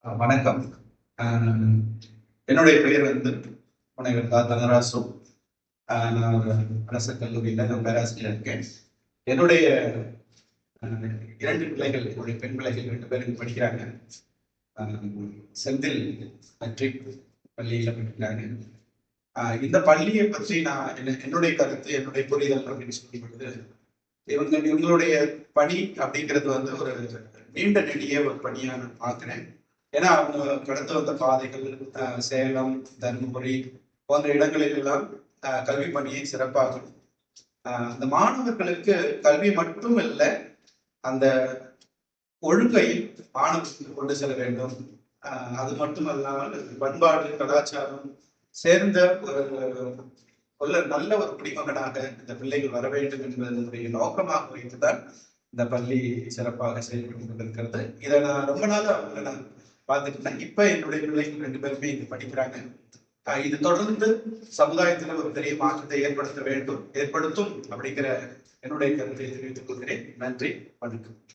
வணக்கம். அஹ் என்னுடைய பெயர் முனைவர் தனராசு. நான் ஒரு அரசு கல்லூரியில் நான் பேராசிரியர் இருக்கேன். என்னுடைய இரண்டு பிள்ளைகள், என்னுடைய பெண் பிள்ளைகள் 2 பேரும் படிக்கிறாங்க. செந்தில் மெட்ரிக் பள்ளியில் படிக்கிறாங்க. இந்த பள்ளியை பற்றி நான் என்னுடைய கருத்து, என்னுடைய புரிதல் அப்படின்னு சொல்லிவிட்டு, இவங்களுடைய பணி அப்படிங்கிறது ஒரு நீண்ட நெடிய ஒரு பணியா நான் பார்க்கிறேன். ஏன்னா அவங்க கடந்து வந்த பாதைகள், சேலம், தருமபுரி போன்ற இடங்களில் எல்லாம் கல்வி பணியை சிறப்பாகும். அந்த மாணவர்களுக்கு கல்வி மட்டும் இல்லை, அந்த ஒழுங்கை மாணவர்களுக்கு கொண்டு செல்ல வேண்டும். அது மட்டுமல்லாமல் பண்பாடு, கலாச்சாரம் சேர்ந்த ஒரு நல்ல ஒரு குடிமகனாக இந்த பிள்ளைகள் வர வேண்டும் என்பதனுடைய நோக்கமாக வைத்துதான் இந்த பள்ளி சிறப்பாக செயல்பட்டு கொண்டிருக்கிறது. இதை நான் ரொம்ப நாள் அவங்க நான் பார்த்துட்டேன். இப்ப என்னுடைய பிள்ளைகள் 2 பேருமே இங்க படிக்கிறாங்க. இது தொடர்ந்து சமுதாயத்தில் ஒரு பெரிய மாற்றத்தை ஏற்படுத்தும் அப்படிங்கிற என்னுடைய கருத்தை தெரிவித்துக் கொள்கிறேன். நன்றி, வணக்கம்.